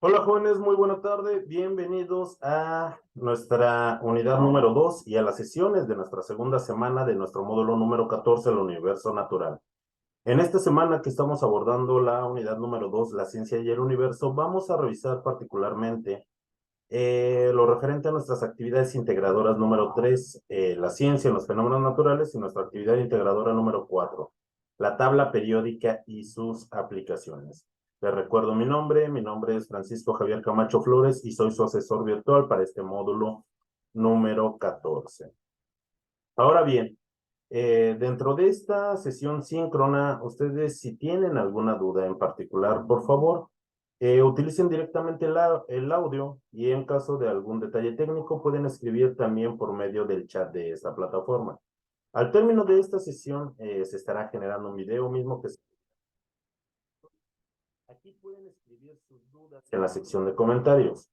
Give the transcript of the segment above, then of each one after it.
Hola jóvenes, muy buena tarde. Bienvenidos a nuestra unidad número 2 y a las sesiones de nuestra segunda semana de nuestro módulo número 14, el universo natural. En esta semana que estamos abordando la unidad número 2, la ciencia y el universo, vamos a revisar particularmente lo referente a nuestras actividades integradoras número 3, la ciencia en los fenómenos naturales, y nuestra actividad integradora número 4, la tabla periódica y sus aplicaciones. Les recuerdo mi nombre es Francisco Javier Camacho Flores y soy su asesor virtual para este módulo número 14. Ahora bien, dentro de esta sesión síncrona, ustedes si tienen alguna duda en particular, por favor, utilicen directamente el audio y en caso de algún detalle técnico pueden escribir también por medio del chat de esta plataforma. Al término de esta sesión se estará generando un video mismo que aquí pueden escribir sus dudas en la sección de comentarios.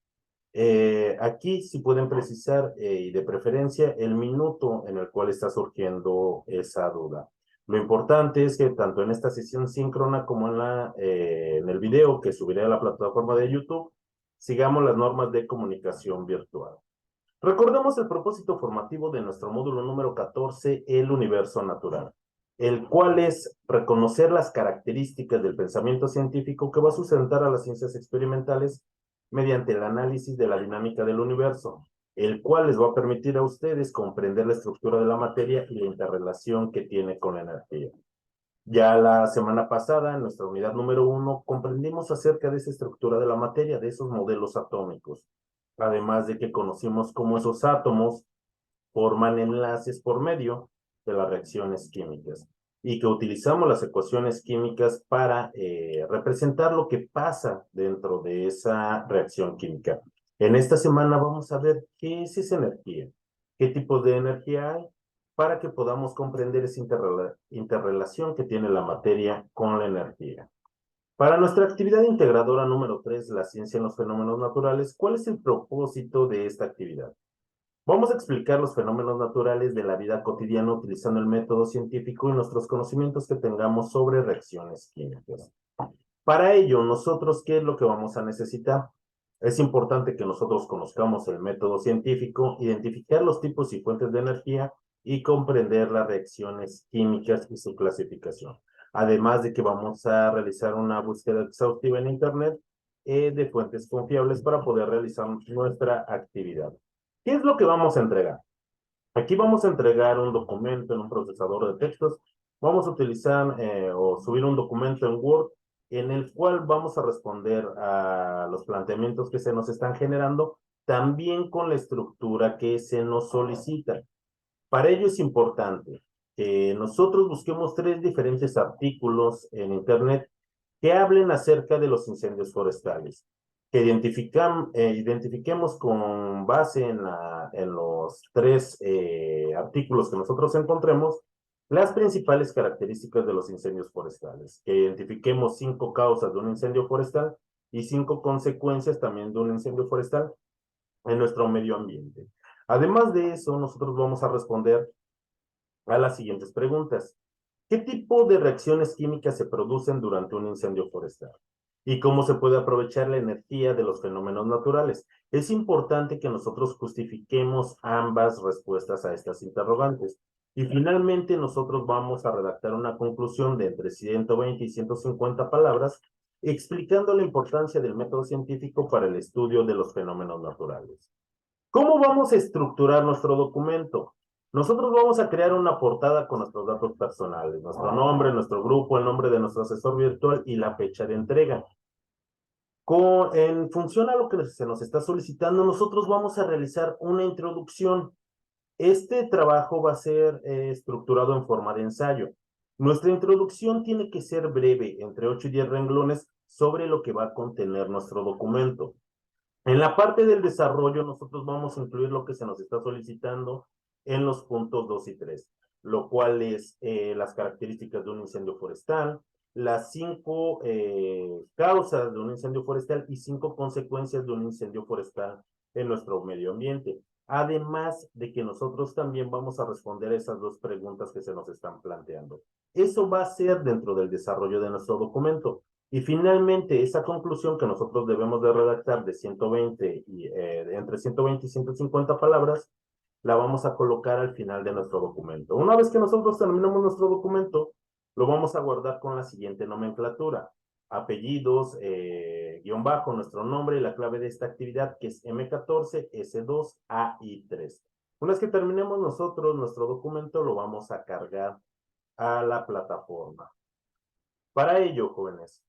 Aquí sí pueden precisar y de preferencia el minuto en el cual está surgiendo esa duda. Lo importante es que tanto en esta sesión síncrona como en el video que subiré a la plataforma de YouTube, sigamos las normas de comunicación virtual. Recordemos el propósito formativo de nuestro módulo número 14, el universo natural, el cual es reconocer las características del pensamiento científico que va a sustentar a las ciencias experimentales mediante el análisis de la dinámica del universo, el cual les va a permitir a ustedes comprender la estructura de la materia y la interrelación que tiene con la energía. Ya la semana pasada, en nuestra unidad número 1, comprendimos acerca de esa estructura de la materia, de esos modelos atómicos. Además de que conocimos cómo esos átomos forman enlaces por medio de las reacciones químicas y que utilizamos las ecuaciones químicas para representar lo que pasa dentro de esa reacción química. En esta semana vamos a ver qué es esa energía, qué tipos de energía hay, para que podamos comprender esa interrelación que tiene la materia con la energía. Para nuestra actividad integradora número 3, la ciencia en los fenómenos naturales, ¿cuál es el propósito de esta actividad? Vamos a explicar los fenómenos naturales de la vida cotidiana utilizando el método científico y nuestros conocimientos que tengamos sobre reacciones químicas. Para ello, nosotros, ¿qué es lo que vamos a necesitar? Es importante que nosotros conozcamos el método científico, identificar los tipos y fuentes de energía y comprender las reacciones químicas y su clasificación. Además de que vamos a realizar una búsqueda exhaustiva en Internet de fuentes confiables para poder realizar nuestra actividad. ¿Qué es lo que vamos a entregar? Aquí vamos a entregar un documento en un procesador de textos. Vamos a utilizar o subir un documento en Word en el cual vamos a responder a los planteamientos que se nos están generando, también con la estructura que se nos solicita. Para ello es importante que nosotros busquemos 3 diferentes artículos en Internet que hablen acerca de los incendios forestales, que identifiquemos con base en los 3 artículos que nosotros encontremos las principales características de los incendios forestales, que identifiquemos 5 causas de un incendio forestal y 5 consecuencias también de un incendio forestal en nuestro medio ambiente. Además de eso, nosotros vamos a responder a las siguientes preguntas. ¿Qué tipo de reacciones químicas se producen durante un incendio forestal? ¿Y cómo se puede aprovechar la energía de los fenómenos naturales? Es importante que nosotros justifiquemos ambas respuestas a estas interrogantes. Y finalmente nosotros vamos a redactar una conclusión de entre 120 y 150 palabras explicando la importancia del método científico para el estudio de los fenómenos naturales. ¿Cómo vamos a estructurar nuestro documento? Nosotros vamos a crear una portada con nuestros datos personales, nuestro nombre, nuestro grupo, el nombre de nuestro asesor virtual y la fecha de entrega. En función a lo que se nos está solicitando, nosotros vamos a realizar una introducción. Este trabajo va a ser estructurado en forma de ensayo. Nuestra introducción tiene que ser breve, entre 8 y 10 renglones, sobre lo que va a contener nuestro documento. En la parte del desarrollo, nosotros vamos a incluir lo que se nos está solicitando en los puntos 2 y 3, lo cual es las características de un incendio forestal, las 5 causas de un incendio forestal y 5 consecuencias de un incendio forestal en nuestro medio ambiente. Además de que nosotros también vamos a responder a esas 2 preguntas que se nos están planteando. Eso va a ser dentro del desarrollo de nuestro documento. Y finalmente, esa conclusión que nosotros debemos de redactar de 120 y entre 120 y 150 palabras, la vamos a colocar al final de nuestro documento. Una vez que nosotros terminemos nuestro documento, lo vamos a guardar con la siguiente nomenclatura: apellidos, guión bajo, nuestro nombre y la clave de esta actividad, que es M14, S2, A y 3. Una vez que terminemos nosotros nuestro documento, lo vamos a cargar a la plataforma. Para ello, jóvenes,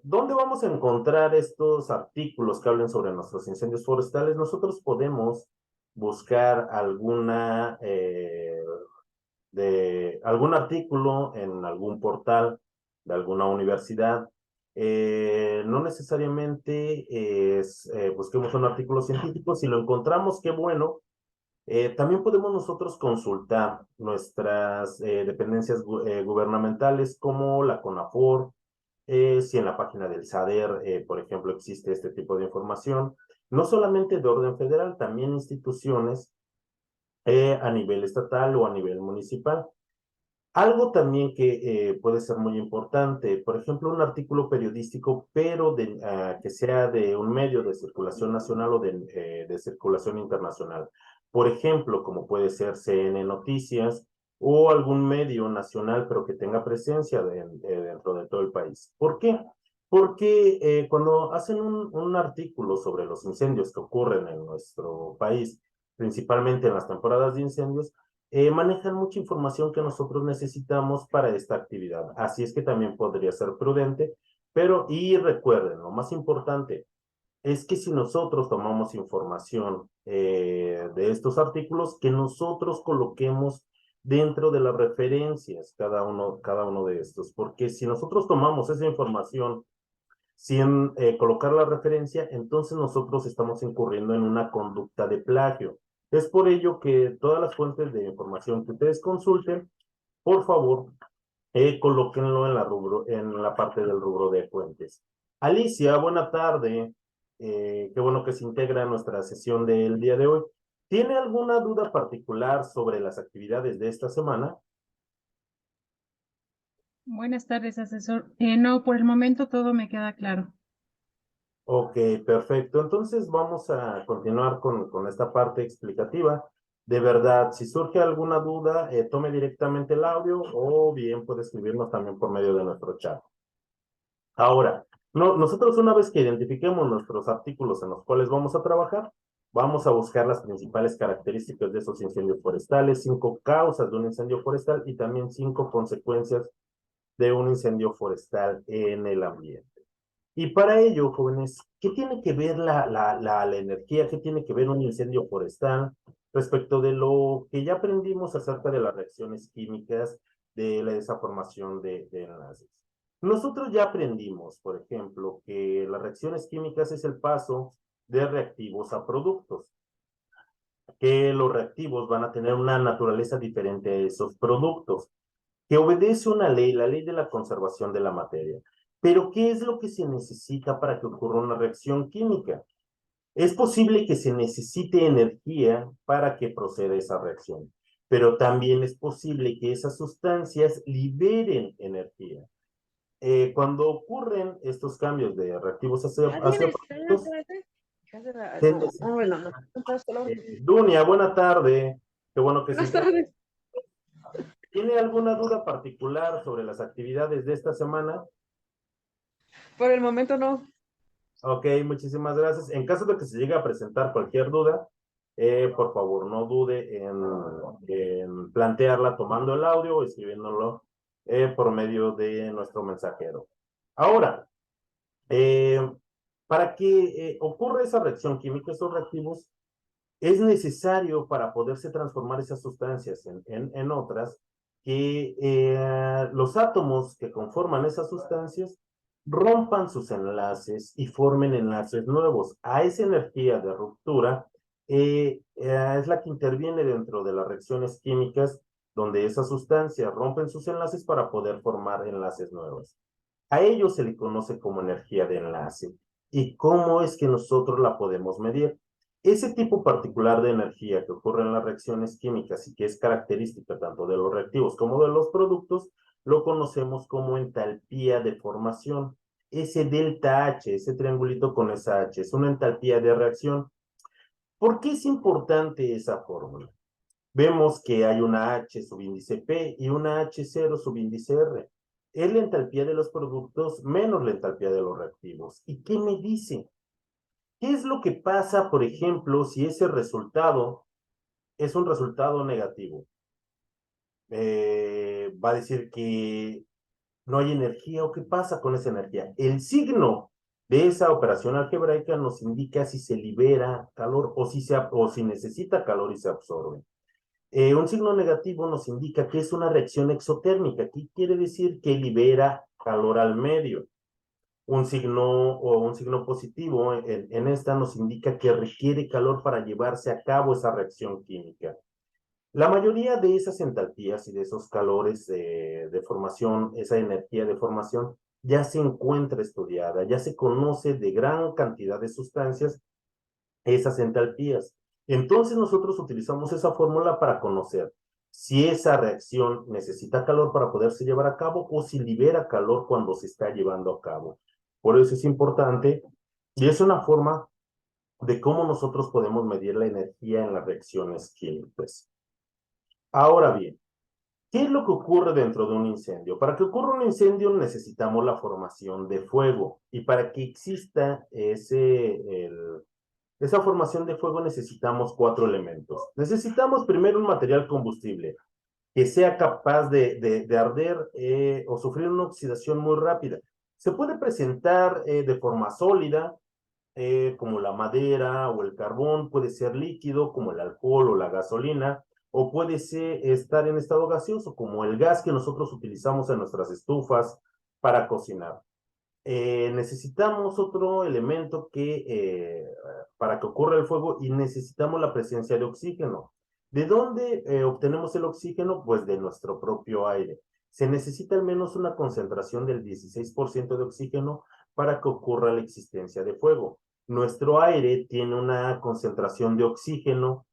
¿dónde vamos a encontrar estos artículos que hablen sobre nuestros incendios forestales? Nosotros podemos buscar algún artículo en algún portal de alguna universidad. No necesariamente busquemos un artículo científico. Si lo encontramos, qué bueno. También podemos nosotros consultar nuestras dependencias gubernamentales como la CONAFOR, si en la página del SADER, por ejemplo, existe este tipo de información, no solamente de orden federal, también instituciones a nivel estatal o a nivel municipal. Algo también que puede ser muy importante, por ejemplo, un artículo periodístico, pero que sea de un medio de circulación nacional o de circulación internacional. Por ejemplo, como puede ser CN Noticias o algún medio nacional, pero que tenga presencia dentro de todo el país. ¿Por qué? Porque cuando hacen un artículo sobre los incendios que ocurren en nuestro país, principalmente en las temporadas de incendios, manejan mucha información que nosotros necesitamos para esta actividad. Así es que también podría ser prudente, pero y recuerden, lo más importante es que si nosotros tomamos información de estos artículos, que nosotros coloquemos dentro de las referencias cada uno de estos, porque si nosotros tomamos esa información sin colocar la referencia, entonces nosotros estamos incurriendo en una conducta de plagio. Es por ello que todas las fuentes de información que ustedes consulten, por favor, colóquenlo en la parte del rubro de fuentes. Alicia, buena tarde. Qué bueno que se integra a nuestra sesión del día de hoy. ¿Tiene alguna duda particular sobre las actividades de esta semana? Buenas tardes, asesor. No, por el momento todo me queda claro. Ok, perfecto. Entonces vamos a continuar con esta parte explicativa. De verdad, si surge alguna duda, tome directamente el audio o bien puede escribirnos también por medio de nuestro chat. Ahora, nosotros una vez que identifiquemos nuestros artículos en los cuales vamos a trabajar, vamos a buscar las principales características de esos incendios forestales, 5 causas de un incendio forestal y también 5 consecuencias de un incendio forestal en el ambiente. Y para ello, jóvenes, ¿qué tiene que ver la energía? ¿Qué tiene que ver un incendio forestal respecto de lo que ya aprendimos acerca de las reacciones químicas, de esa formación de enlaces? Nosotros ya aprendimos, por ejemplo, que las reacciones químicas es el paso de reactivos a productos, que los reactivos van a tener una naturaleza diferente a esos productos, que obedece una ley, la ley de la conservación de la materia. Pero, ¿qué es lo que se necesita para que ocurra una reacción química? Es posible que se necesite energía para que proceda esa reacción, pero también es posible que esas sustancias liberen energía. Cuando ocurren estos cambios de reactivos hacia productos, Bueno, no. Dunia, buena tarde. Qué bueno que se Buenas integra. tardes. ¿Tiene alguna duda particular sobre las actividades de esta semana? Por el momento no. Ok, muchísimas gracias. En caso de que se llegue a presentar cualquier duda, por favor, no dude en plantearla tomando el audio o escribiéndolo por medio de nuestro mensajero. Ahora, eh, para que ocurra esa reacción química, esos reactivos, es necesario para poderse transformar esas sustancias en otras que los átomos que conforman esas sustancias rompan sus enlaces y formen enlaces nuevos. A esa energía de ruptura es la que interviene dentro de las reacciones químicas donde esas sustancias rompen sus enlaces para poder formar enlaces nuevos. A ello se le conoce como energía de enlace. ¿Y cómo es que nosotros la podemos medir? Ese tipo particular de energía que ocurre en las reacciones químicas y que es característica tanto de los reactivos como de los productos, lo conocemos como entalpía de formación. Ese delta H, ese triangulito con esa H, es una entalpía de reacción. ¿Por qué es importante esa fórmula? Vemos que hay una H subíndice P y una H0 subíndice R. Es la entalpía de los productos menos la entalpía de los reactivos. ¿Y qué me dice? ¿Qué es lo que pasa, por ejemplo, si ese resultado es un resultado negativo? Va a decir que no hay energía o qué pasa con esa energía. El signo de esa operación algebraica nos indica si se libera calor o si necesita calor y se absorbe. Un signo negativo nos indica que es una reacción exotérmica. ¿Qué quiere decir? Que libera calor al medio. Un signo positivo en esta nos indica que requiere calor para llevarse a cabo esa reacción química. La mayoría de esas entalpías y de esos calores de formación, esa energía de formación, ya se encuentra estudiada, ya se conoce de gran cantidad de sustancias esas entalpías. Entonces nosotros utilizamos esa fórmula para conocer si esa reacción necesita calor para poderse llevar a cabo o si libera calor cuando se está llevando a cabo. Por eso es importante y es una forma de cómo nosotros podemos medir la energía en las reacciones químicas. Ahora bien, ¿qué es lo que ocurre dentro de un incendio? Para que ocurra un incendio necesitamos la formación de fuego y para que exista esa formación de fuego necesitamos 4 elementos. Necesitamos primero un material combustible que sea capaz de arder o sufrir una oxidación muy rápida. Se puede presentar de forma sólida, como la madera o el carbón, puede ser líquido, como el alcohol o la gasolina, o puede estar en estado gaseoso, como el gas que nosotros utilizamos en nuestras estufas para cocinar. Necesitamos otro elemento para que ocurra el fuego y necesitamos la presencia de oxígeno. ¿De dónde obtenemos el oxígeno? Pues de nuestro propio aire. Se necesita al menos una concentración del 16% de oxígeno para que ocurra la existencia de fuego. Nuestro aire tiene una concentración de oxígeno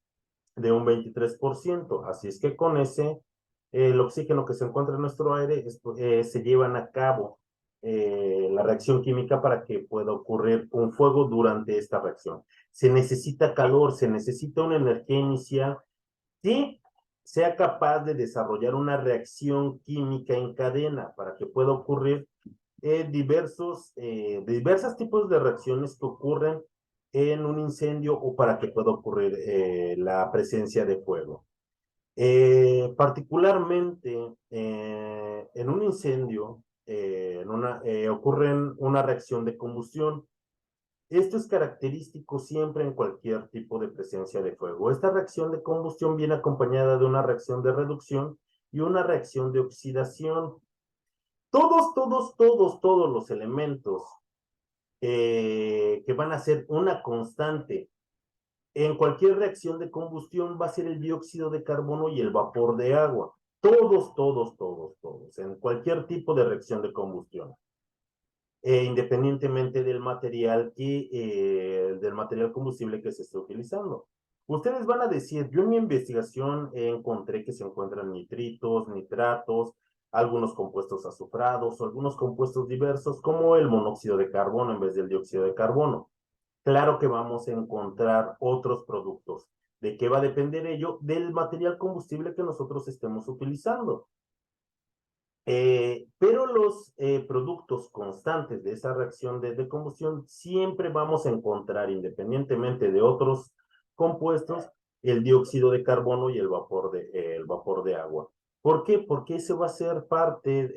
de un 23%, así es que con el oxígeno que se encuentra en nuestro aire se llevan a cabo la reacción química para que pueda ocurrir un fuego durante esta reacción. Se necesita calor, se necesita una energía inicial que sea capaz de desarrollar una reacción química en cadena para que pueda ocurrir diversos tipos de reacciones que ocurren en un incendio o para que pueda ocurrir la presencia de fuego. Particularmente en un incendio ocurre una reacción de combustión. Esto es característico siempre en cualquier tipo de presencia de fuego. Esta reacción de combustión viene acompañada de una reacción de reducción y una reacción de oxidación. Todos los elementos que van a ser una constante en cualquier reacción de combustión va a ser el dióxido de carbono y el vapor de agua. Todos, en cualquier tipo de reacción de combustión. Independientemente del del material combustible que se esté utilizando. Ustedes van a decir, yo en mi investigación encontré que se encuentran nitritos, nitratos, algunos compuestos azufrados o algunos compuestos diversos como el monóxido de carbono en vez del dióxido de carbono. Claro que vamos a encontrar otros productos. ¿De qué va a depender ello? Del material combustible que nosotros estemos utilizando. Pero los productos constantes de esa reacción de combustión siempre vamos a encontrar, independientemente de otros compuestos, el dióxido de carbono y el vapor de agua. ¿Por qué? Porque ese va a ser parte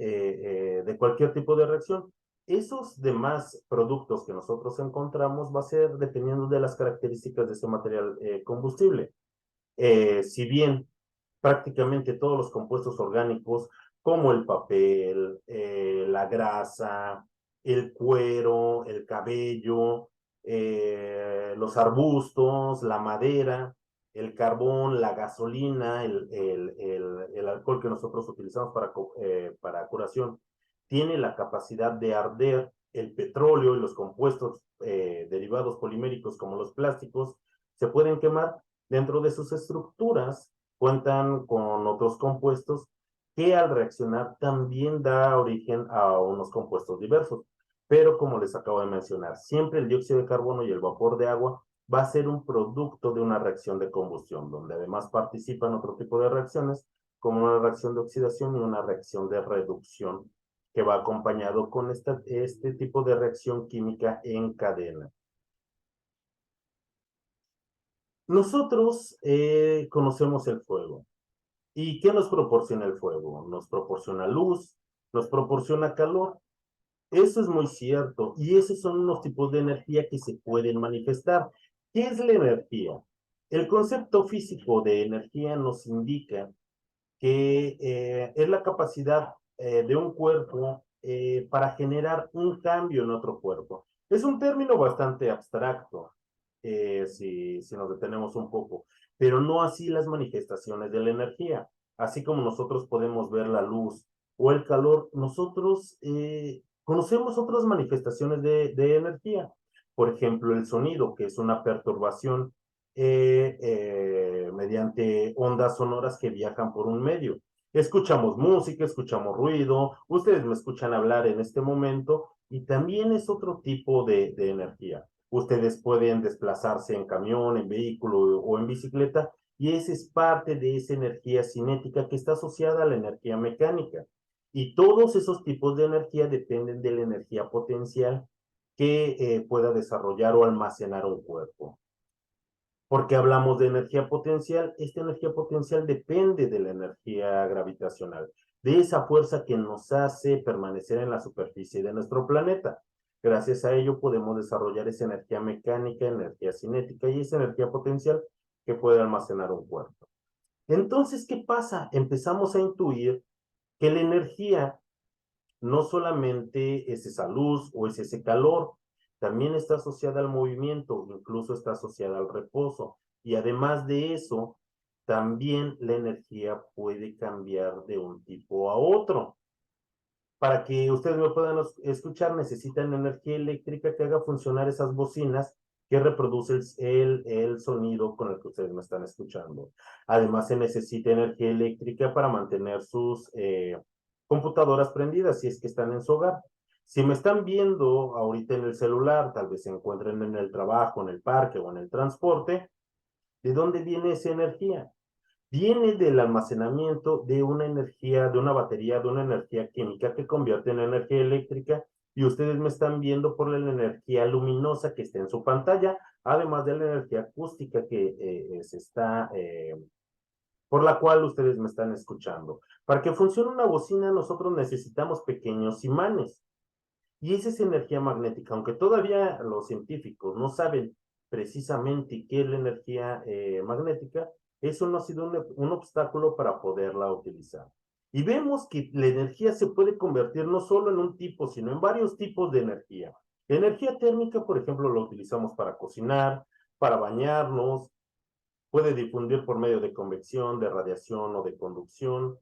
de cualquier tipo de reacción. Esos demás productos que nosotros encontramos va a ser dependiendo de las características de ese material combustible. Si bien prácticamente todos los compuestos orgánicos como el papel, la grasa, el cuero, el cabello, los arbustos, la madera, el carbón, la gasolina, el alcohol que nosotros utilizamos para curación, tiene la capacidad de arder. El petróleo y los compuestos derivados poliméricos como los plásticos se pueden quemar. Dentro de sus estructuras cuentan con otros compuestos que al reaccionar también da origen a unos compuestos diversos. Pero como les acabo de mencionar, siempre el dióxido de carbono y el vapor de agua va a ser un producto de una reacción de combustión, donde además participan otro tipo de reacciones, como una reacción de oxidación y una reacción de reducción, que va acompañado con este tipo de reacción química en cadena. Nosotros conocemos el fuego. ¿Y qué nos proporciona el fuego? Nos proporciona luz, nos proporciona calor. Eso es muy cierto. Y esos son unos tipos de energía que se pueden manifestar. ¿Qué es la energía? El concepto físico de energía nos indica que es la capacidad de un cuerpo para generar un cambio en otro cuerpo. Es un término bastante abstracto, si nos detenemos un poco, pero no así las manifestaciones de la energía. Así como nosotros podemos ver la luz o el calor, nosotros conocemos otras manifestaciones de energía. Por ejemplo, el sonido, que es una perturbación mediante ondas sonoras que viajan por un medio. Escuchamos música, escuchamos ruido, ustedes me escuchan hablar en este momento y también es otro tipo de energía. Ustedes pueden desplazarse en camión, en vehículo o en bicicleta y esa es parte de esa energía cinética que está asociada a la energía mecánica. Y todos esos tipos de energía dependen de la energía potencial que pueda desarrollar o almacenar un cuerpo. Porque hablamos de energía potencial, esta energía potencial depende de la energía gravitacional, de esa fuerza que nos hace permanecer en la superficie de nuestro planeta. Gracias a ello podemos desarrollar esa energía mecánica, energía cinética y esa energía potencial que puede almacenar un cuerpo. Entonces, ¿qué pasa? Empezamos a intuir que la energía no solamente es esa luz o es ese calor, también está asociada al movimiento, incluso está asociada al reposo. Y además de eso, también la energía puede cambiar de un tipo a otro. Para que ustedes me puedan escuchar, necesitan energía eléctrica que haga funcionar esas bocinas que reproduce el sonido con el que ustedes me están escuchando. Además, se necesita energía eléctrica para mantener sus computadoras prendidas si es que están en su hogar. Si me están viendo ahorita en el celular, tal vez se encuentren en el trabajo, en el parque o en el transporte, ¿de dónde viene esa energía? Viene del almacenamiento de una energía, de una batería, de una energía química que convierte en energía eléctrica y ustedes me están viendo por la energía luminosa que está en su pantalla, además de la energía acústica que por la cual ustedes me están escuchando. Para que funcione una bocina nosotros necesitamos pequeños imanes y esa es energía magnética, aunque todavía los científicos no saben precisamente qué es la energía magnética, eso no ha sido un obstáculo para poderla utilizar. Y vemos que la energía se puede convertir no solo en un tipo, sino en varios tipos de energía. La energía térmica, por ejemplo, la utilizamos para cocinar, para bañarnos, puede difundir por medio de convección, de radiación o de conducción.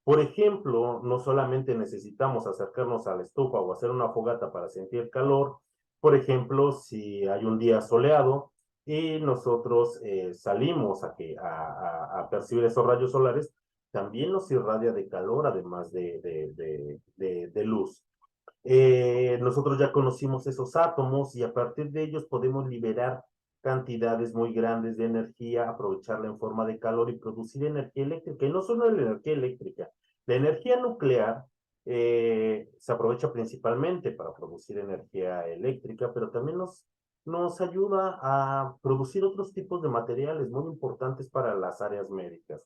Por ejemplo, no solamente necesitamos acercarnos a la estufa o hacer una fogata para sentir calor. Por ejemplo, si hay un día soleado y nosotros salimos a percibir esos rayos solares, también nos irradia de calor, además de luz. Nosotros ya conocimos esos átomos y a partir de ellos podemos liberar cantidades muy grandes de energía, aprovecharla en forma de calor y producir energía eléctrica. Y no solo la energía eléctrica, la energía nuclear se aprovecha principalmente para producir energía eléctrica, pero también nos ayuda a producir otros tipos de materiales muy importantes para las áreas médicas.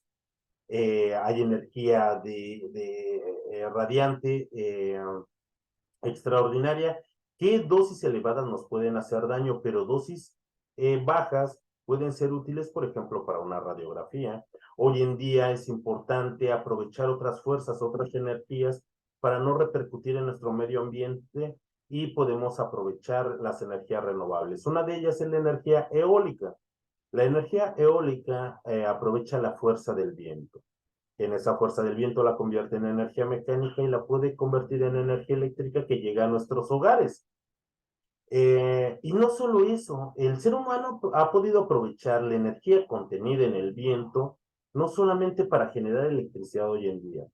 Hay energía radiante extraordinaria. ¿Qué dosis elevadas nos pueden hacer daño? Pero dosis bajas pueden ser útiles, por ejemplo, para una radiografía. Hoy en día es importante aprovechar otras fuerzas, otras energías para no repercutir en nuestro medio ambiente y podemos aprovechar las energías renovables. Una de ellas es la energía eólica. La energía eólica aprovecha la fuerza del viento. En esa fuerza del viento la convierte en energía mecánica y la puede convertir en energía eléctrica que llega a nuestros hogares. Y no solo eso, el ser humano ha podido aprovechar la energía contenida en el viento, no solamente para generar electricidad hoy en día.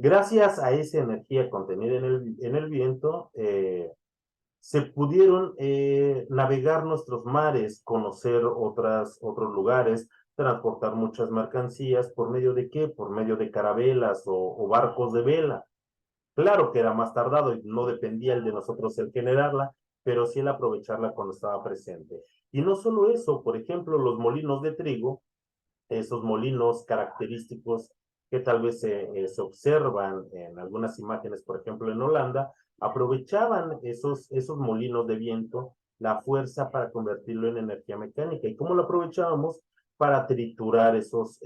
Gracias a esa energía contenida en el viento, se pudieron navegar nuestros mares, conocer otros lugares, transportar muchas mercancías. ¿Por medio de qué? Por medio de carabelas o barcos de vela. Claro que era más tardado y no dependía el de nosotros el generarla, pero sí el aprovecharla cuando estaba presente. Y no solo eso, por ejemplo, los molinos de trigo, esos molinos característicos que tal vez se observan en algunas imágenes, por ejemplo en Holanda, aprovechaban esos molinos de viento, la fuerza para convertirlo en energía mecánica. ¿Y cómo lo aprovechábamos? Para triturar esos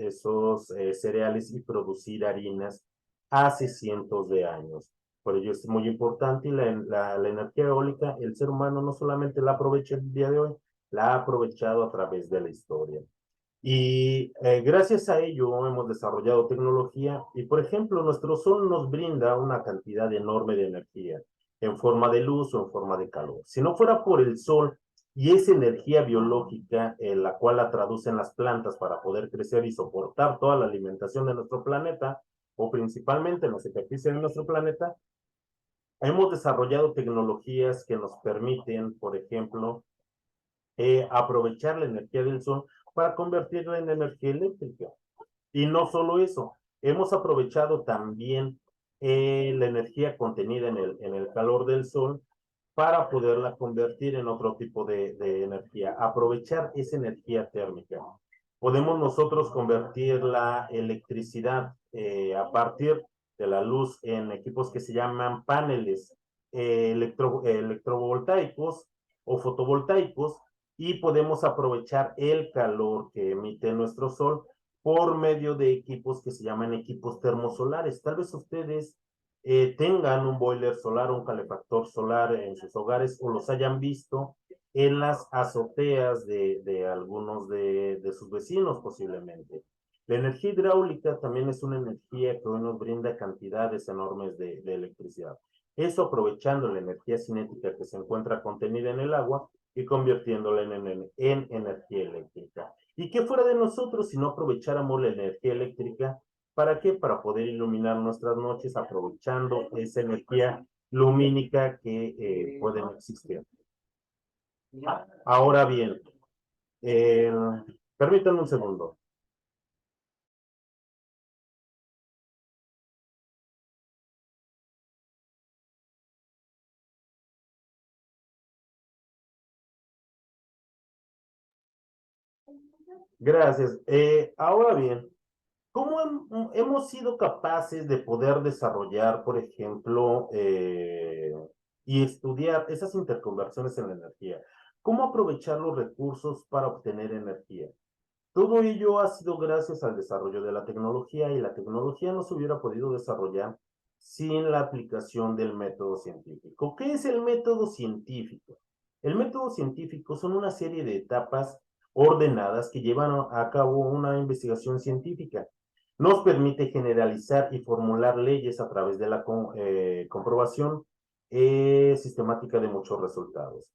cereales y producir harinas hace cientos de años. Por ello es muy importante y la energía eólica, el ser humano no solamente la aprovecha el día de hoy, la ha aprovechado a través de la historia. Y gracias a ello hemos desarrollado tecnología y, por ejemplo, nuestro sol nos brinda una cantidad enorme de energía en forma de luz o en forma de calor. Si no fuera por el sol y esa energía biológica, la cual la traducen las plantas para poder crecer y soportar toda la alimentación de nuestro planeta, o principalmente en la superficie de nuestro planeta, hemos desarrollado tecnologías que nos permiten, por ejemplo, aprovechar la energía del sol para convertirla en energía eléctrica. Y no solo eso, hemos aprovechado también la energía contenida en el calor del sol para poderla convertir en otro tipo de energía, aprovechar esa energía térmica. Podemos nosotros convertir la electricidad a partir de la luz en equipos que se llaman paneles electrovoltaicos o fotovoltaicos, y podemos aprovechar el calor que emite nuestro sol por medio de equipos que se llaman equipos termosolares. Tal vez ustedes tengan un boiler solar o un calefactor solar en sus hogares o los hayan visto en las azoteas de algunos de sus vecinos posiblemente. La energía hidráulica también es una energía que hoy nos brinda cantidades enormes de electricidad. Eso aprovechando la energía cinética que se encuentra contenida en el agua y convirtiéndola en energía eléctrica. ¿Y qué fuera de nosotros si no aprovecháramos la energía eléctrica? ¿Para qué? Para poder iluminar nuestras noches aprovechando esa energía lumínica que pueden existir. Ahora bien, eh, permítanme un segundo. Gracias. Ahora bien, ¿cómo hemos sido capaces de poder desarrollar, por ejemplo, y estudiar esas interconversiones en la energía? ¿Cómo aprovechar los recursos para obtener energía? Todo ello ha sido gracias al desarrollo de la tecnología, y la tecnología no se hubiera podido desarrollar sin la aplicación del método científico. ¿Qué es el método científico? El método científico son una serie de etapas ordenadas que llevan a cabo una investigación científica. Nos permite generalizar y formular leyes a través de la comprobación sistemática de muchos resultados.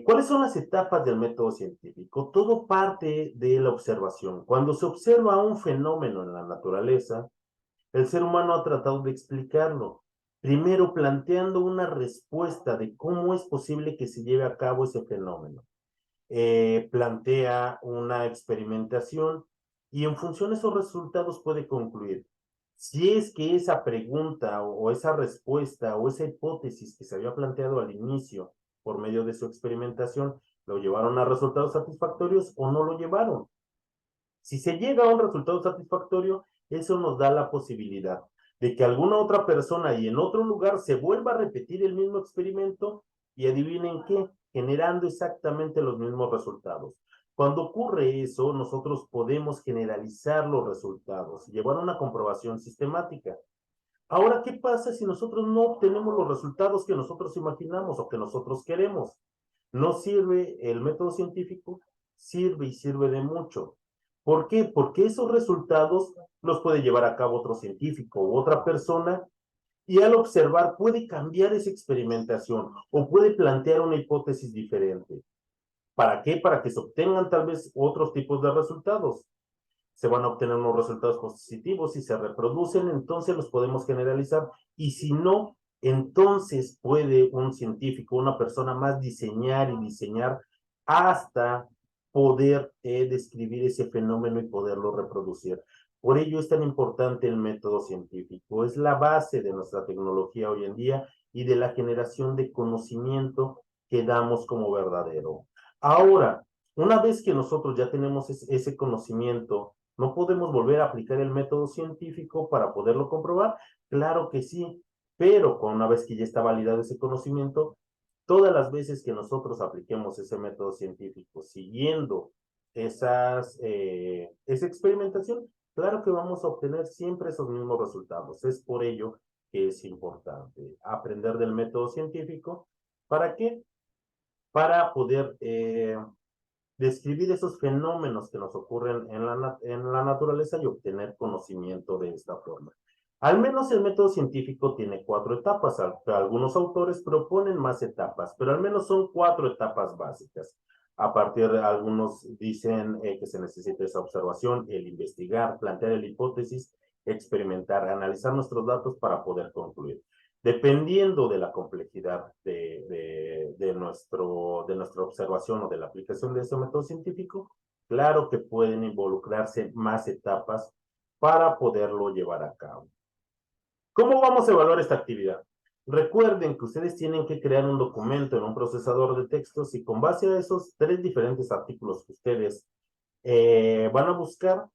¿Cuáles son las etapas del método científico? Todo parte de la observación. Cuando se observa un fenómeno en la naturaleza, el ser humano ha tratado de explicarlo. Primero, planteando una respuesta de cómo es posible que se lleve a cabo ese fenómeno. Plantea una experimentación y en función de esos resultados puede concluir si es que esa pregunta o esa respuesta o esa hipótesis que se había planteado al inicio por medio de su experimentación lo llevaron a resultados satisfactorios o no lo llevaron. Si se llega a un resultado satisfactorio, eso nos da la posibilidad de que alguna otra persona y en otro lugar se vuelva a repetir el mismo experimento y adivinen qué, generando exactamente los mismos resultados. Cuando ocurre eso, nosotros podemos generalizar los resultados, llevar una comprobación sistemática. Ahora, ¿qué pasa si nosotros no obtenemos los resultados que nosotros imaginamos o que nosotros queremos? No sirve el método científico, sirve y sirve de mucho. ¿Por qué? Porque esos resultados los puede llevar a cabo otro científico u otra persona y al observar puede cambiar esa experimentación o puede plantear una hipótesis diferente. ¿Para qué? Para que se obtengan tal vez otros tipos de resultados. se van a obtener unos resultados positivos. Si se reproducen, entonces los podemos generalizar, y si no, entonces puede un científico, una persona más diseñar y diseñar hasta poder describir ese fenómeno y poderlo reproducir. Por ello es tan importante el método científico, es la base de nuestra tecnología hoy en día y de la generación de conocimiento que damos como verdadero. Ahora, una vez que nosotros ya tenemos ese conocimiento, ¿no podemos volver a aplicar el método científico para poderlo comprobar? Claro que sí, pero una vez que ya está validado ese conocimiento, todas las veces que nosotros apliquemos ese método científico siguiendo esa experimentación, claro que vamos a obtener siempre esos mismos resultados. Es por ello que es importante aprender del método científico. ¿Para qué? Para poder describir esos fenómenos que nos ocurren en la naturaleza y obtener conocimiento de esta forma. Al menos el método científico tiene 4 etapas. Algunos autores proponen más etapas, pero al menos son 4 etapas básicas. A partir de algunos dicen que se necesita esa observación, el investigar, plantear la hipótesis, experimentar, analizar nuestros datos para poder concluir. Dependiendo de la complejidad de nuestra observación o de la aplicación de ese método científico, claro que pueden involucrarse más etapas para poderlo llevar a cabo. ¿Cómo vamos a evaluar esta actividad? Recuerden que ustedes tienen que crear un documento en un procesador de textos y con base a esos 3 diferentes artículos que ustedes van a buscar,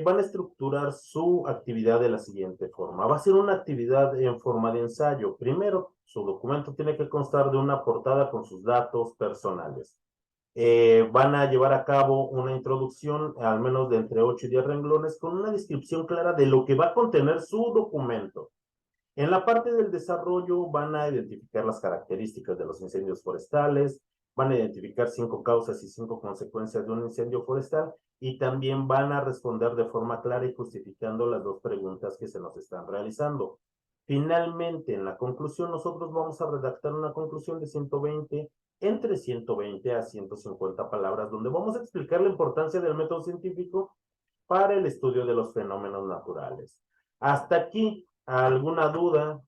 van a estructurar su actividad de la siguiente forma. Va a ser una actividad en forma de ensayo. Primero, su documento tiene que constar de una portada con sus datos personales. Van a llevar a cabo una introducción, al menos de entre 8 y 10 renglones, con una descripción clara de lo que va a contener su documento. En la parte del desarrollo van a identificar las características de los incendios forestales, van a identificar 5 causas y 5 consecuencias de un incendio forestal, y también van a responder de forma clara y justificando las 2 preguntas que se nos están realizando. Finalmente, en la conclusión, nosotros vamos a redactar una conclusión de entre 120 a 150 palabras, donde vamos a explicar la importancia del método científico para el estudio de los fenómenos naturales. Hasta aquí, ¿alguna duda?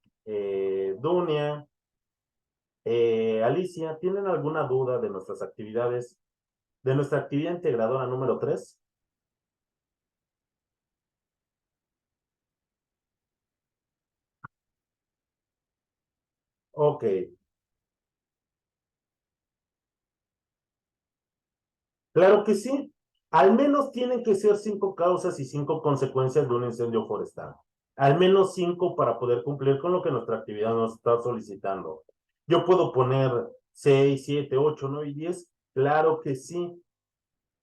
Dunia, Alicia, ¿tienen alguna duda de nuestras actividades, de nuestra actividad integradora número 3? Ok, claro que sí. Al menos tienen que ser 5 causas y 5 consecuencias de un incendio forestal. Al menos 5 para poder cumplir con lo que nuestra actividad nos está solicitando. Yo puedo poner 6, 7, 8, 9 y 10. Claro que sí.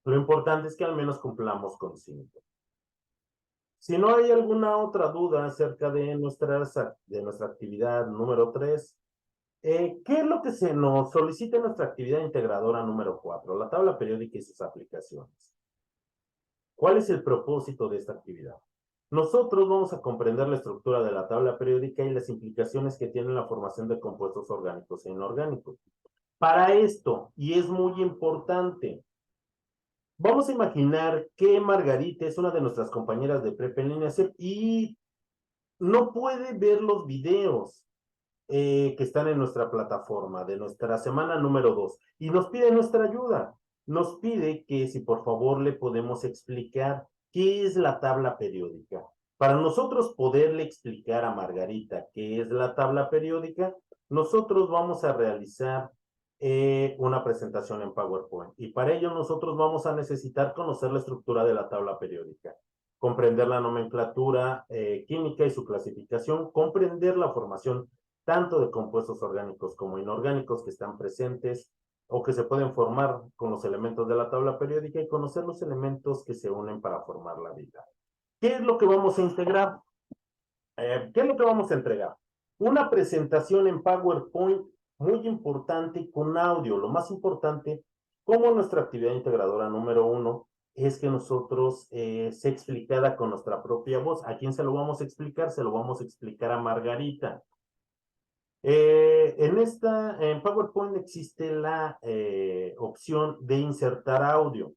Lo importante es que al menos cumplamos con 5. Si no hay alguna otra duda acerca de nuestra actividad número 3, ¿qué es lo que se nos solicita en nuestra actividad integradora número 4? La tabla periódica y sus aplicaciones. ¿Cuál es el propósito de esta actividad? Nosotros vamos a comprender la estructura de la tabla periódica y las implicaciones que tiene la formación de compuestos orgánicos e inorgánicos. Para esto, y es muy importante, vamos a imaginar que Margarita es una de nuestras compañeras de prepa en línea y no puede ver los videos que están en nuestra plataforma de nuestra semana número 2 y nos pide nuestra ayuda. Nos pide que si por favor le podemos explicar qué es la tabla periódica. Para nosotros poderle explicar a Margarita qué es la tabla periódica, nosotros vamos a realizar una presentación en PowerPoint y para ello nosotros vamos a necesitar conocer la estructura de la tabla periódica, comprender la nomenclatura química y su clasificación, comprender la formación tanto de compuestos orgánicos como inorgánicos que están presentes o que se pueden formar con los elementos de la tabla periódica y conocer los elementos que se unen para formar la vida. ¿Qué es lo que vamos a integrar? ¿Qué es lo que vamos a entregar? Una presentación en PowerPoint muy importante con audio. Lo más importante, como nuestra actividad integradora número 1, es que nosotros sea explicada con nuestra propia voz. ¿A quién se lo vamos a explicar? Se lo vamos a explicar a Margarita. En PowerPoint existe la opción de insertar audio.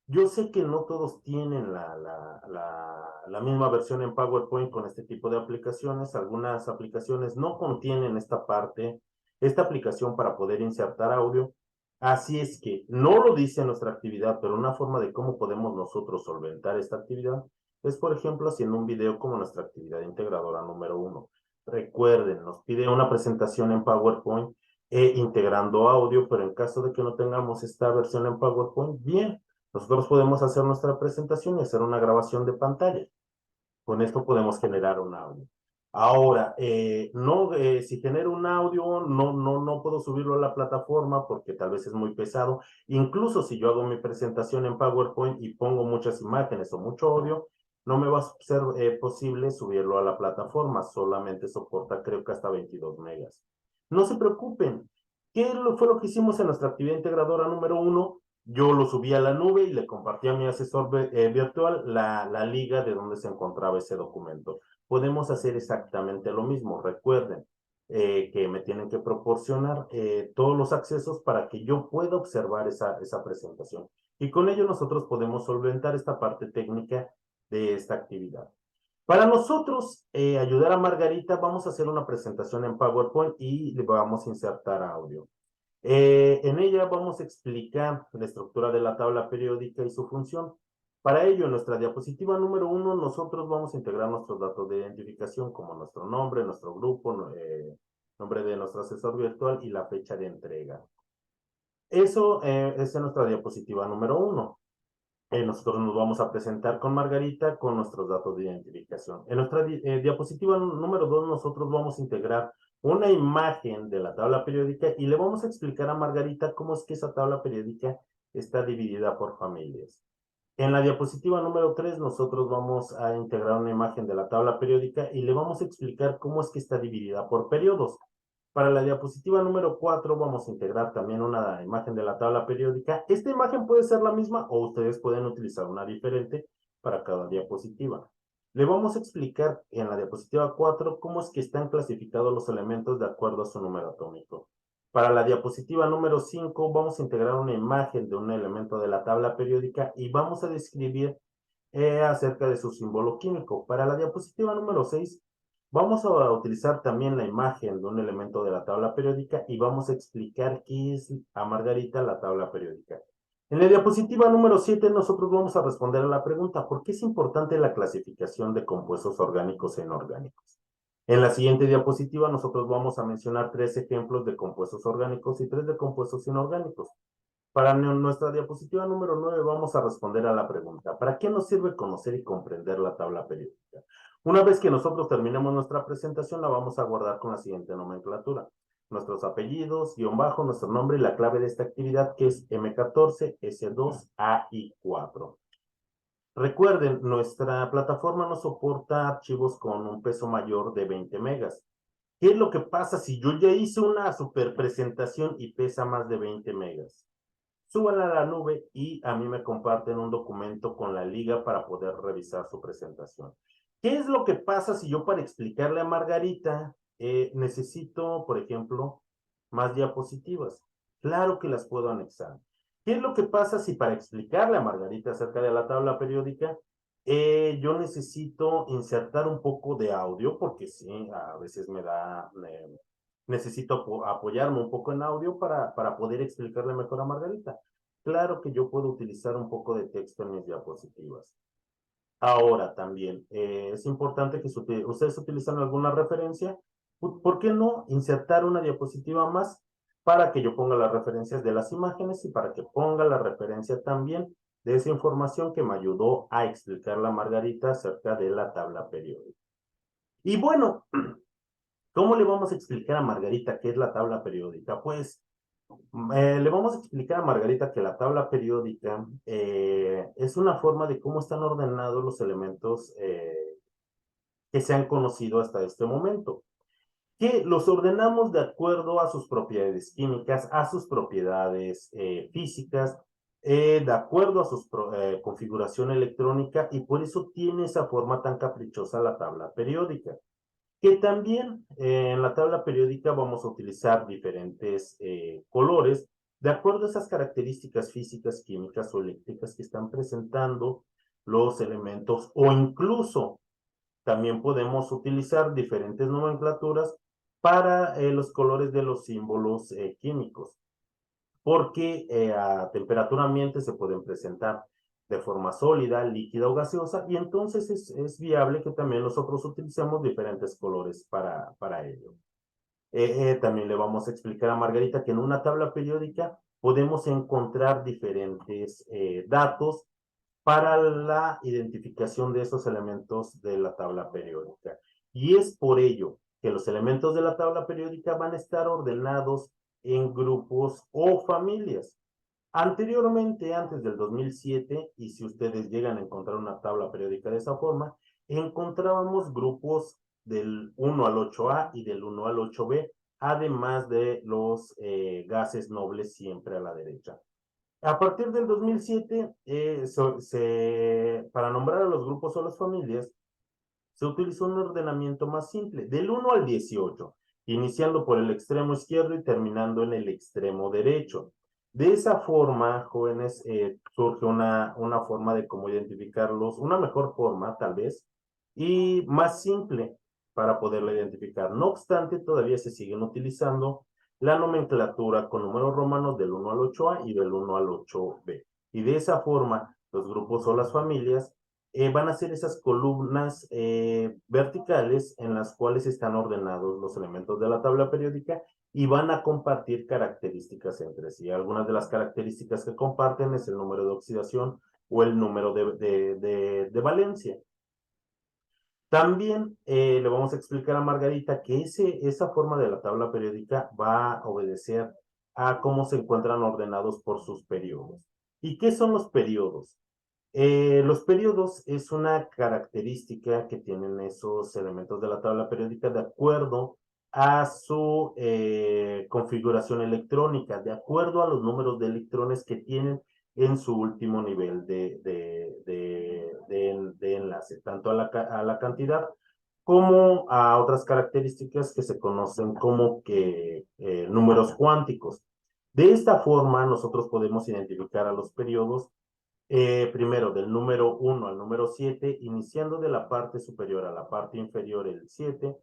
Yo sé que no todos tienen la misma versión en PowerPoint con este tipo de aplicaciones. Algunas aplicaciones no contienen esta parte, esta aplicación para poder insertar audio. Así es que no lo dice nuestra actividad, pero una forma de cómo podemos nosotros solventar esta actividad es, por ejemplo, haciendo un video como nuestra actividad integradora número 1. Recuerden, nos pide una presentación en PowerPoint integrando audio, pero en caso de que no tengamos esta versión en PowerPoint, bien, nosotros podemos hacer nuestra presentación y hacer una grabación de pantalla. Con esto podemos generar un audio. Ahora, si genero un audio, no puedo subirlo a la plataforma porque tal vez es muy pesado. Incluso si yo hago mi presentación en PowerPoint y pongo muchas imágenes o mucho audio, no me va a ser posible subirlo a la plataforma. Solamente soporta, creo que hasta 22 megas. No se preocupen. ¿Qué fue lo que hicimos en nuestra actividad integradora número 1? Yo lo subí a la nube y le compartí a mi asesor virtual la liga de donde se encontraba ese documento. Podemos hacer exactamente lo mismo. Recuerden que me tienen que proporcionar todos los accesos para que yo pueda observar esa presentación. Y con ello nosotros podemos solventar esta parte técnica de esta actividad. Para nosotros ayudar a Margarita, vamos a hacer una presentación en PowerPoint y le vamos a insertar audio. En ella vamos a explicar la estructura de la tabla periódica y su función. Para ello, en nuestra diapositiva número 1, nosotros vamos a integrar nuestros datos de identificación como nuestro nombre, nuestro grupo, nombre de nuestro asesor virtual y la fecha de entrega. Eso es en nuestra diapositiva número 1. Nosotros nos vamos a presentar con Margarita con nuestros datos de identificación. En nuestra diapositiva número 2, nosotros vamos a integrar una imagen de la tabla periódica y le vamos a explicar a Margarita cómo es que esa tabla periódica está dividida por familias. En la diapositiva número 3, nosotros vamos a integrar una imagen de la tabla periódica y le vamos a explicar cómo es que está dividida por periodos. Para la diapositiva número 4 vamos a integrar también una imagen de la tabla periódica. Esta imagen puede ser la misma o ustedes pueden utilizar una diferente para cada diapositiva. Le vamos a explicar en la diapositiva 4 cómo es que están clasificados los elementos de acuerdo a su número atómico. Para la diapositiva número 5 vamos a integrar una imagen de un elemento de la tabla periódica y vamos a describir acerca de su símbolo químico. Para la diapositiva número 6 vamos a utilizar también la imagen de un elemento de la tabla periódica y vamos a explicar qué es a Margarita la tabla periódica. En la diapositiva número 7 nosotros vamos a responder a la pregunta ¿por qué es importante la clasificación de compuestos orgánicos e inorgánicos? En la siguiente diapositiva nosotros vamos a mencionar 3 ejemplos de compuestos orgánicos y 3 de compuestos inorgánicos. Para nuestra diapositiva número 9 vamos a responder a la pregunta, ¿para qué nos sirve conocer y comprender la tabla periódica? Una vez que nosotros terminemos nuestra presentación, la vamos a guardar con la siguiente nomenclatura. Nuestros apellidos, guión bajo, nuestro nombre y la clave de esta actividad que es M14, S2, A y 4. Recuerden, nuestra plataforma no soporta archivos con un peso mayor de 20 megas. ¿Qué es lo que pasa si yo ya hice una super presentación y pesa más de 20 megas? Súbanla a la nube y a mí me comparten un documento con la liga para poder revisar su presentación. ¿Qué es lo que pasa si yo para explicarle a Margarita necesito, por ejemplo, más diapositivas? Claro que las puedo anexar. ¿Qué es lo que pasa si para explicarle a Margarita acerca de la tabla periódica yo necesito insertar un poco de audio? Porque sí, a veces necesito apoyarme un poco en audio para poder explicarle mejor a Margarita. Claro que yo puedo utilizar un poco de texto en mis diapositivas. Ahora también, es importante que ustedes utilizan alguna referencia. ¿Por qué no insertar una diapositiva más para que yo ponga las referencias de las imágenes y para que ponga la referencia también de esa información que me ayudó a explicar a Margarita acerca de la tabla periódica? Y bueno, ¿cómo le vamos a explicar a Margarita qué es la tabla periódica? Pues le vamos a explicar a Margarita que la tabla periódica es una forma de cómo están ordenados los elementos que se han conocido hasta este momento, que los ordenamos de acuerdo a sus propiedades químicas, a sus propiedades físicas, de acuerdo a su configuración electrónica, y por eso tiene esa forma tan caprichosa la tabla periódica. Que también en la tabla periódica vamos a utilizar diferentes colores de acuerdo a esas características físicas, químicas o eléctricas que están presentando los elementos, o incluso también podemos utilizar diferentes nomenclaturas para los colores de los símbolos químicos, porque a temperatura ambiente se pueden presentar de forma sólida, líquida o gaseosa, y entonces es viable que también nosotros utilicemos diferentes colores para ello. También le vamos a explicar a Margarita que en una tabla periódica podemos encontrar diferentes datos para la identificación de esos elementos de la tabla periódica. Y es por ello que los elementos de la tabla periódica van a estar ordenados en grupos o familias. Anteriormente, antes del 2007, y si ustedes llegan a encontrar una tabla periódica de esa forma, encontrábamos grupos del 1 al 8A y del 1 al 8B, además de los gases nobles siempre a la derecha. A partir del 2007, para nombrar a los grupos o las familias, se utilizó un ordenamiento más simple, del 1 al 18, iniciando por el extremo izquierdo y terminando en el extremo derecho. De esa forma, jóvenes, surge una forma de cómo identificarlos, una mejor forma, tal vez, y más simple para poderlo identificar. No obstante, todavía se siguen utilizando la nomenclatura con números romanos del 1 al 8A y del 1 al 8B. Y de esa forma, los grupos o las familias van a ser esas columnas verticales en las cuales están ordenados los elementos de la tabla periódica y van a compartir características entre sí. Algunas de las características que comparten es el número de oxidación o el número de valencia. También le vamos a explicar a Margarita que esa forma de la tabla periódica va a obedecer a cómo se encuentran ordenados por sus periodos. ¿Y qué son los periodos? Los periodos es una característica que tienen esos elementos de la tabla periódica de acuerdo a su configuración electrónica, de acuerdo a los números de electrones que tienen en su último nivel de enlace, tanto a la cantidad como a otras características que se conocen como números cuánticos. De esta forma, nosotros podemos identificar a los periodos primero del número 1 al número 7, iniciando de la parte superior a la parte inferior el 7,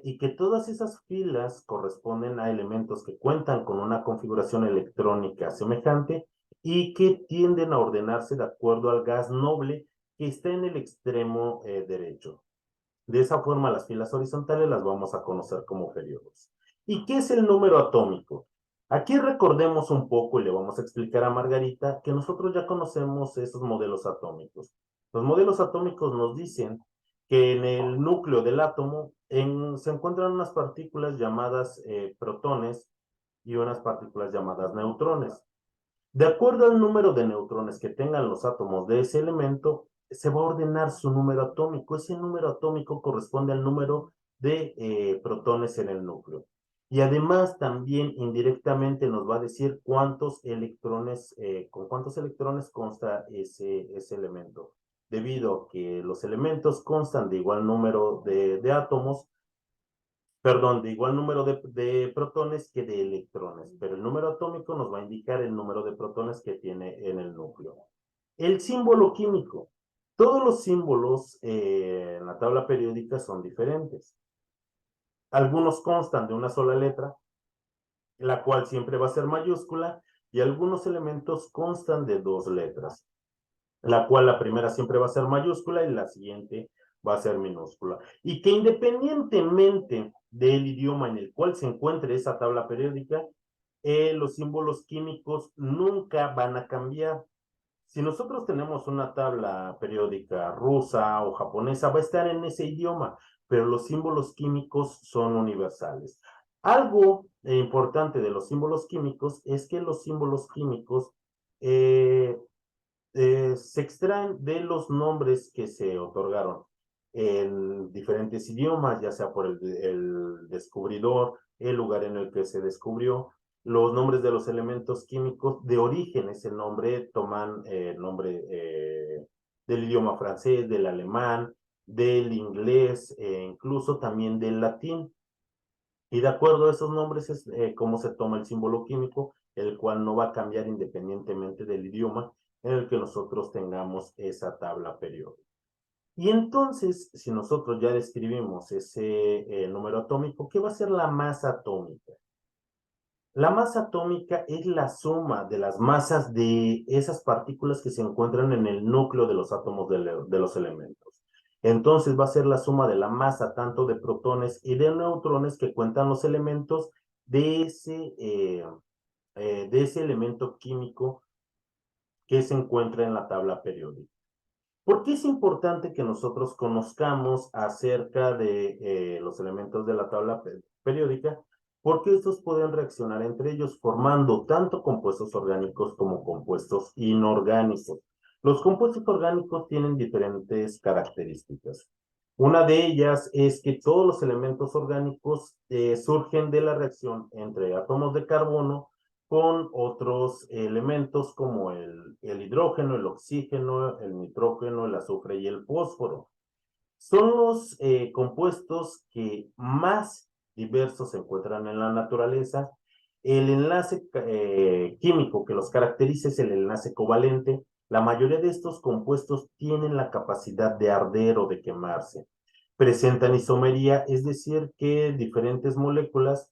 y que todas esas filas corresponden a elementos que cuentan con una configuración electrónica semejante y que tienden a ordenarse de acuerdo al gas noble que está en el extremo derecho. De esa forma, las filas horizontales las vamos a conocer como periodos. ¿Y qué es el número atómico? Aquí recordemos un poco y le vamos a explicar a Margarita que nosotros ya conocemos esos modelos atómicos. Los modelos atómicos nos dicen que en el núcleo del átomo se encuentran unas partículas llamadas protones y unas partículas llamadas neutrones. De acuerdo al número de neutrones que tengan los átomos de ese elemento, se va a ordenar su número atómico. Ese número atómico corresponde al número de protones en el núcleo. Y además también indirectamente nos va a decir cuántos electrones, con cuántos electrones consta ese elemento. Debido a que los elementos constan de igual número de átomos, perdón, de igual número de protones que de electrones, pero el número atómico nos va a indicar el número de protones que tiene en el núcleo. El símbolo químico. Todos los símbolos en la tabla periódica son diferentes. Algunos constan de una sola letra, la cual siempre va a ser mayúscula, y algunos elementos constan de dos letras, la cual la primera siempre va a ser mayúscula y la siguiente va a ser minúscula. Y que independientemente del idioma en el cual se encuentre esa tabla periódica, los símbolos químicos nunca van a cambiar. Si nosotros tenemos una tabla periódica rusa o japonesa, va a estar en ese idioma, pero los símbolos químicos son universales. Algo importante de los símbolos químicos es que los símbolos químicos se extraen de los nombres que se otorgaron en diferentes idiomas, ya sea por el descubridor, el lugar en el que se descubrió. Los nombres de los elementos químicos de origen, ese nombre, toman el nombre del idioma francés, del alemán, del inglés, incluso también del latín. Y de acuerdo a esos nombres es cómo se toma el símbolo químico el cual no va a cambiar independientemente del idioma en el que nosotros tengamos esa tabla periódica. Y entonces, si nosotros ya describimos ese número atómico, ¿qué va a ser la masa atómica? La masa atómica es la suma de las masas de esas partículas que se encuentran en el núcleo de los átomos de los elementos. Entonces va a ser la suma de la masa tanto de protones y de neutrones que cuentan los elementos de ese elemento químico que se encuentra en la tabla periódica. ¿Por qué es importante que nosotros conozcamos acerca de los elementos de la tabla periódica? Porque estos pueden reaccionar entre ellos formando tanto compuestos orgánicos como compuestos inorgánicos. Los compuestos orgánicos tienen diferentes características. Una de ellas es que todos los elementos orgánicos surgen de la reacción entre átomos de carbono con otros elementos como el hidrógeno, el oxígeno, el nitrógeno, el azufre y el fósforo. Son los compuestos que más diversos se encuentran en la naturaleza. El enlace químico que los caracteriza es el enlace covalente. La mayoría de estos compuestos tienen la capacidad de arder o de quemarse. Presentan isomería, es decir, que diferentes moléculas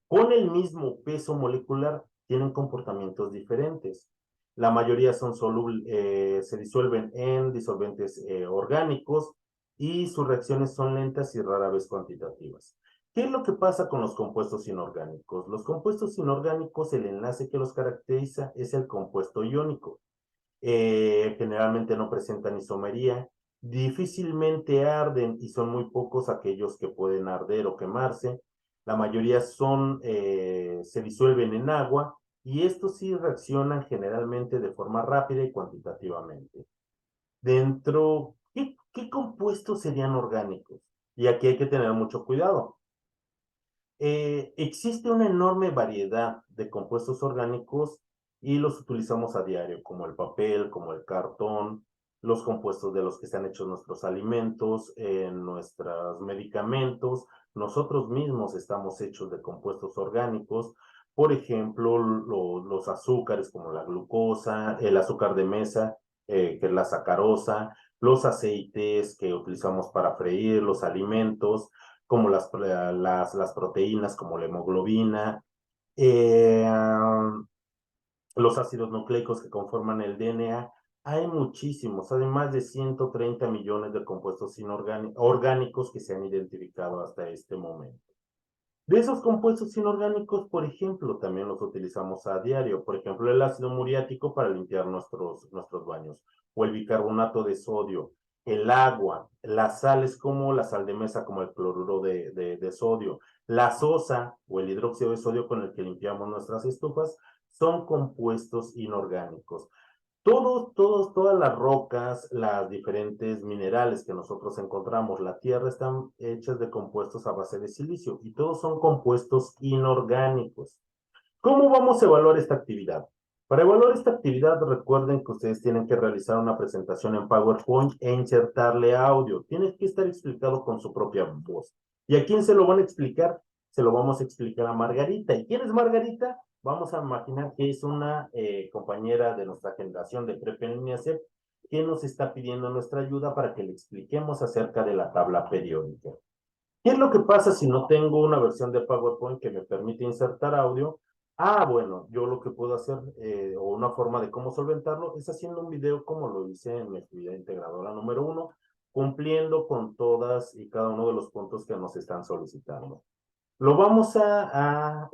con el mismo peso molecular tienen comportamientos diferentes. La mayoría son se disuelven en disolventes orgánicos y sus reacciones son lentas y rara vez cuantitativas. ¿Qué es lo que pasa con los compuestos inorgánicos? Los compuestos inorgánicos, el enlace que los caracteriza es el compuesto iónico. Generalmente no presentan isomería, difícilmente arden y son muy pocos aquellos que pueden arder o quemarse. La mayoría se disuelven en agua y estos sí reaccionan generalmente de forma rápida y cuantitativamente. ¿Qué compuestos serían orgánicos? Y aquí hay que tener mucho cuidado. Existe una enorme variedad de compuestos orgánicos y los utilizamos a diario, como el papel, como el cartón, los compuestos de los que se han hecho nuestros alimentos, nuestros medicamentos. Nosotros mismos estamos hechos de compuestos orgánicos. Por ejemplo, los azúcares como la glucosa, el azúcar de mesa, que es la sacarosa, los aceites que utilizamos para freír, los alimentos, como las proteínas, como la hemoglobina, los ácidos nucleicos que conforman el DNA. Hay muchísimos, hay más de 130 millones de compuestos orgánicos que se han identificado hasta este momento. De esos compuestos inorgánicos, por ejemplo, también los utilizamos a diario. Por ejemplo, el ácido muriático para limpiar nuestros baños, o el bicarbonato de sodio, el agua, las sales como la sal de mesa, como el cloruro de sodio, la sosa o el hidróxido de sodio con el que limpiamos nuestras estufas, son compuestos inorgánicos. Todas las rocas, las diferentes minerales que nosotros encontramos, la tierra, están hechas de compuestos a base de silicio y todos son compuestos inorgánicos. ¿Cómo vamos a evaluar esta actividad? Para evaluar esta actividad, recuerden que ustedes tienen que realizar una presentación en PowerPoint e insertarle audio. Tiene que estar explicado con su propia voz. ¿Y a quién se lo van a explicar? Se lo vamos a explicar a Margarita. ¿Y quién es Margarita? Vamos a imaginar que es una compañera de nuestra generación de Prepa en línea CEP que nos está pidiendo nuestra ayuda para que le expliquemos acerca de la tabla periódica. ¿Qué es lo que pasa si no tengo una versión de PowerPoint que me permite insertar audio? Bueno, yo lo que puedo hacer, o una forma de cómo solventarlo, es haciendo un video como lo hice en mi actividad integradora número 1, cumpliendo con todas y cada uno de los puntos que nos están solicitando. Lo vamos a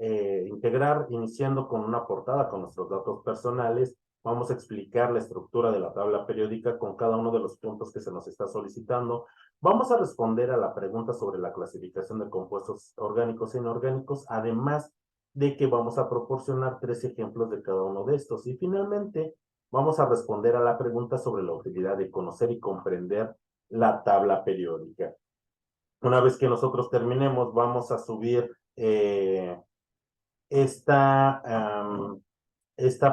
integrar iniciando con una portada con nuestros datos personales. Vamos a explicar la estructura de la tabla periódica con cada uno de los puntos que se nos está solicitando. Vamos a responder a la pregunta sobre la clasificación de compuestos orgánicos e inorgánicos, además de que vamos a proporcionar 3 ejemplos de cada uno de estos. Y finalmente, vamos a responder a la pregunta sobre la utilidad de conocer y comprender la tabla periódica. Una vez que nosotros terminemos, vamos a subir esta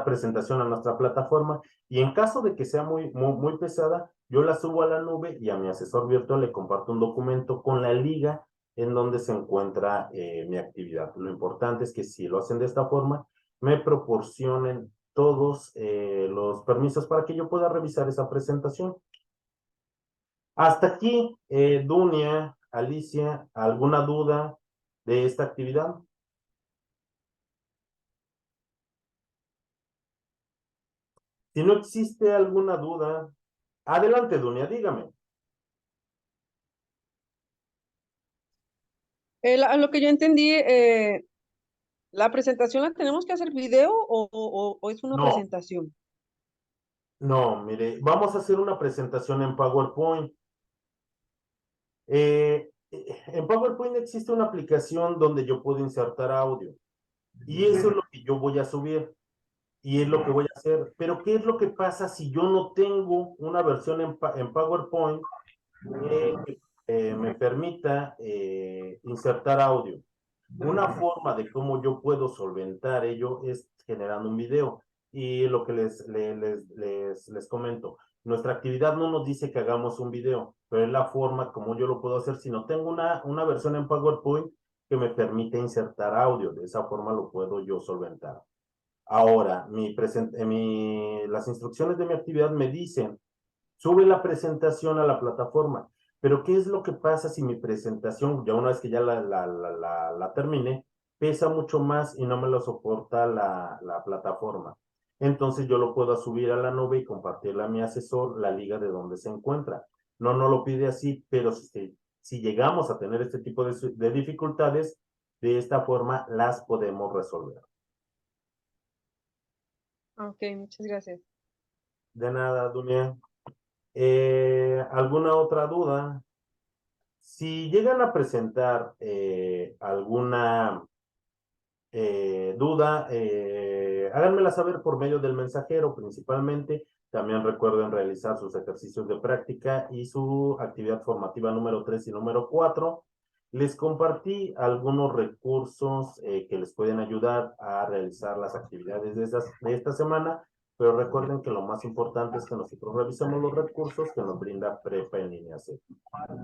presentación a nuestra plataforma y en caso de que sea muy pesada, yo la subo a la nube y a mi asesor virtual le comparto un documento con la liga en donde se encuentra mi actividad. Lo importante es que si lo hacen de esta forma, me proporcionen todos los permisos para que yo pueda revisar esa presentación. Hasta aquí, Dunia, Alicia, ¿alguna duda de esta actividad? Si no existe alguna duda, adelante, Dunia, dígame. Lo que yo entendí, ¿la presentación la tenemos que hacer video o es una No, presentación? no, mire, vamos a hacer una presentación en PowerPoint. En PowerPoint existe una aplicación donde yo puedo insertar audio y eso es lo que yo voy a subir y es lo que voy a hacer. Pero ¿qué es lo que pasa si yo no tengo una versión en PowerPoint que me permita insertar audio? Una forma de cómo yo puedo solventar ello es generando un video. Y lo que les comento, nuestra actividad no nos dice que hagamos un video, pero es la forma como yo lo puedo hacer si no tengo una versión en PowerPoint que me permite insertar audio. De esa forma lo puedo yo solventar. Ahora, las instrucciones de mi actividad me dicen, sube la presentación a la plataforma. Pero ¿qué es lo que pasa si mi presentación, ya una vez que ya la termine, pesa mucho más y no me lo soporta la plataforma? Entonces yo lo puedo subir a la nube y compartirle a mi asesor la liga de donde se encuentra. No lo pide así, pero si llegamos a tener este tipo de dificultades, de esta forma las podemos resolver. Ok, muchas gracias. De nada, Dunia. ¿Alguna otra duda? Si llegan a presentar alguna duda, háganmela saber por medio del mensajero principalmente. También recuerden realizar sus ejercicios de práctica y su actividad formativa número 3 y número 4. Les compartí algunos recursos que les pueden ayudar a realizar las actividades de esta semana, pero recuerden que lo más importante es que nosotros revisemos los recursos que nos brinda Prepa en línea C.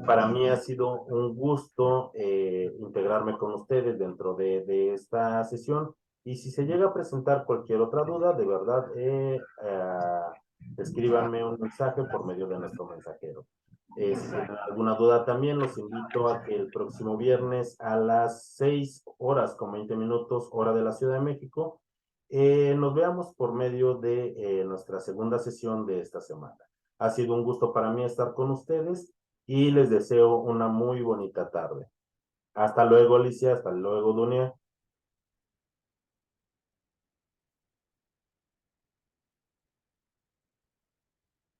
Para mí ha sido un gusto integrarme con ustedes dentro de esta sesión y si se llega a presentar cualquier otra duda, de verdad, escríbanme un mensaje por medio de nuestro mensajero. Si tienen alguna duda también, los invito a que el próximo viernes a las 6:20 hora de la Ciudad de México, nos veamos por medio de nuestra segunda sesión de esta semana. Ha sido un gusto para mí estar con ustedes y les deseo una muy bonita tarde. Hasta luego, Alicia. Hasta luego, Dunia.